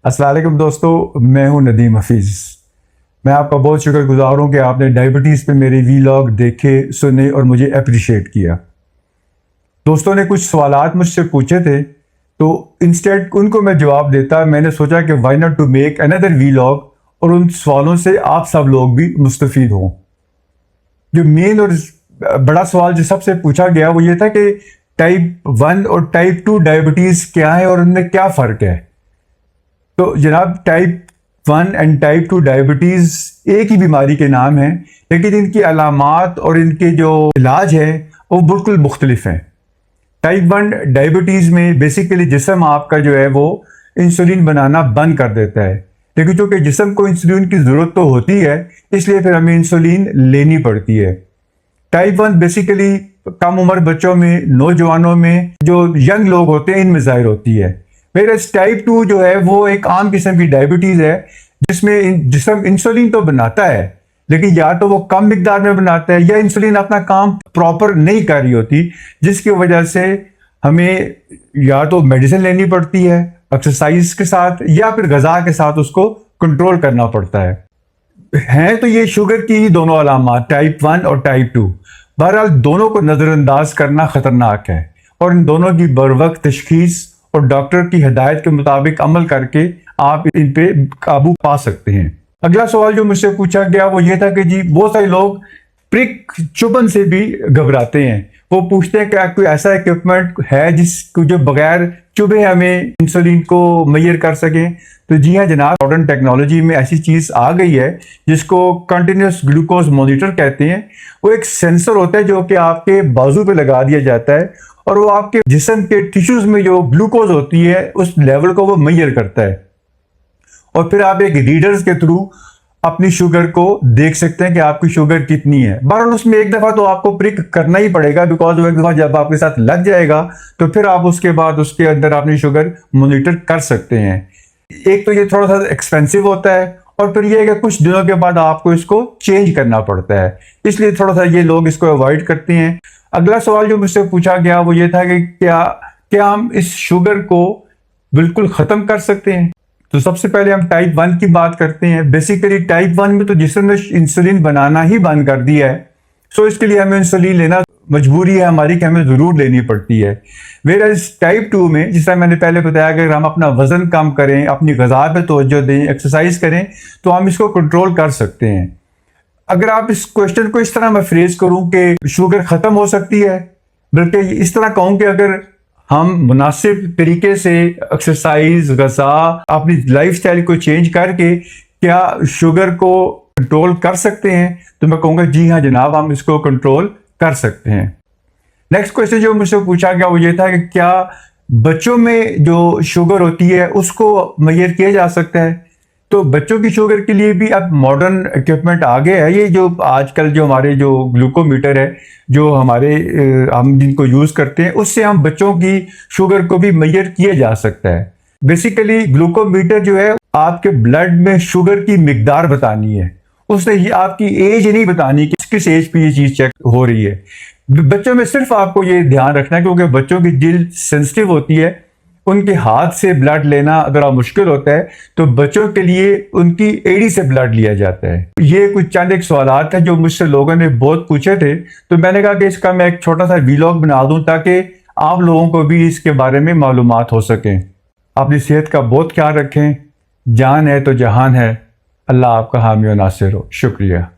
अस्सलाम वालेकुम दोस्तों, मैं हूं नदीम हफीज़। मैं आपका बहुत शुक्रगुजार हूं कि आपने डायबिटीज़ पे मेरे वीलॉग देखे, सुने और मुझे अप्रिशिएट किया। दोस्तों ने कुछ सवालात मुझसे पूछे थे, तो इंस्टेड उनको मैं जवाब देता, मैंने सोचा कि why not to make another vlog और उन सवालों से आप सब लोग भी मुस्तफ़ीद हों। जो मेन और बड़ा सवाल जो सबसे पूछा गया वो ये था कि टाइप 1 और टाइप 2 डायबिटीज़ क्या है और उनमें क्या फ़र्क है। तो जनाब, टाइप 1 एंड टाइप 2 डायबिटीज़ एक ही बीमारी के नाम हैं, लेकिन इनकी अलामात और इनके जो इलाज है वो बिल्कुल मुख्तलिफ हैं। टाइप 1 डायबिटीज़ में बेसिकली जिस्म आपका जो है वो इंसुलिन बनाना बंद कर देता है, लेकिन चूँकि जिस्म को इंसुलिन की ज़रूरत तो होती है, इसलिए फिर हमें इंसुलिन लेनी पड़ती है। टाइप 1 बेसिकली कम उम्र बच्चों में, नौजवानों में, जो यंग लोग होते हैं, इनमें ज़ाहिर होती है। मेरा टाइप 2 जो है वो एक आम किस्म की डायबिटीज़ है, जिसमें जिस्म इंसुलिन तो बनाता है, लेकिन या तो वो कम मिकदार में बनाता है या इंसुलिन अपना काम प्रॉपर नहीं कर रही होती, जिसकी वजह से हमें या तो मेडिसिन लेनी पड़ती है एक्सरसाइज के साथ, या फिर ग़िज़ा के साथ उसको कंट्रोल करना पड़ता है। हैं तो ये शुगर की ही दोनों अलामात, टाइप 1 और टाइप 2। बहरहाल दोनों को नज़रअंदाज करना ख़तरनाक है, और इन दोनों की बरवक्त तशख़ीस और डॉक्टर की हिदायत के मुताबिक अमल करके आप इन पे काबू पा सकते हैं। अगला सवाल जो मुझसे पूछा गया वो ये था कि जी, बहुत सारे लोग प्रिक चुभन से भी घबराते हैं। वो पूछते हैं कि कोई ऐसा इक्विपमेंट है जिसको जो बगैर चुभे हमें इंसुलिन को मेजर कर सकें। तो जी हाँ जनाब, मॉडर्न टेक्नोलॉजी में ऐसी चीज़ आ गई है जिसको कंटिन्यूस ग्लूकोज मॉनिटर कहते हैं। वो एक सेंसर होता है जो कि आपके बाजू पे लगा दिया जाता है, और वो आपके जिस्म के टिश्यूज में जो ग्लूकोज होती है उस लेवल को वो मेजर करता है, और फिर आप एक रीडर्स के थ्रू अपनी शुगर को देख सकते हैं कि आपकी शुगर कितनी है। बहरहाल उसमें एक दफ़ा तो आपको प्रिक करना ही पड़ेगा, बिकॉज वो एक दफ़ा जब आपके साथ लग जाएगा तो फिर आप उसके बाद उसके अंदर अपनी शुगर मॉनिटर कर सकते हैं। एक तो ये थोड़ा सा एक्सपेंसिव होता है, और फिर ये है कि कुछ दिनों के बाद आपको इसको चेंज करना पड़ता है, इसलिए थोड़ा सा ये लोग इसको अवॉइड करते हैं। अगला सवाल जो मुझसे पूछा गया वो ये था कि क्या हम इस शुगर को बिल्कुल ख़त्म कर सकते हैं। तो सबसे पहले हम टाइप 1 की बात करते हैं। बेसिकली टाइप 1 में तो जिस्म ने इंसुलिन बनाना ही बंद कर दिया है, सो इसके लिए हमें इंसुलिन लेना मजबूरी है हमारी कि हमें ज़रूर लेनी पड़ती है। वेराज़ टाइप 2 में, जिस तरह मैंने पहले बताया कि अगर हम अपना वज़न कम करें, अपनी ग़िज़ा पे तवज्जो दें, एक्सरसाइज करें, तो हम इसको कंट्रोल कर सकते हैं। अगर आप इस क्वेश्चन को इस तरह मैं फ्रेज करूं कि शुगर ख़त्म हो सकती है, बल्कि इस तरह कहूं कि अगर हम मुनासिब तरीके से एक्सरसाइज, ग़िज़ा, अपनी लाइफस्टाइल को चेंज करके क्या शुगर को कंट्रोल कर सकते हैं, तो मैं कहूँगा जी हाँ जनाब, हम इसको कंट्रोल कर सकते हैं। नेक्स्ट क्वेश्चन जो मुझसे पूछा गया वो ये था कि क्या बच्चों में जो शुगर होती है उसको मेजर किया जा सकता है। तो बच्चों की शुगर के लिए भी अब मॉडर्न इक्विपमेंट आ गया है। ये जो आजकल जो हमारे जो ग्लूकोमीटर है, जो हमारे हम जिनको यूज़ करते हैं, उससे हम बच्चों की शुगर को भी मेजर किया जा सकता है। बेसिकली ग्लूकोमीटर जो है आपके ब्लड में शुगर की मिकदार बतानी है, उससे ही आपकी एज नहीं बतानी कि किस एज पे ये चीज़ चेक हो रही है। बच्चों में सिर्फ आपको ये ध्यान रखना है, क्योंकि बच्चों की जिल्द सेंसिटिव होती है, उनके हाथ से ब्लड लेना अगर मुश्किल होता है, तो बच्चों के लिए उनकी एड़ी से ब्लड लिया जाता है। ये कुछ चंद एक सवालात हैं जो मुझसे लोगों ने बहुत पूछे थे, तो मैंने कहा कि इसका मैं एक छोटा सा वीलॉग बना दूं ताकि आप लोगों को भी इसके बारे में मालूमात हो सकें। अपनी सेहत का बहुत ख्याल रखें। जान है तो जहान है। अल्लाह आपका हामी और नासिर हो। शुक्रिया।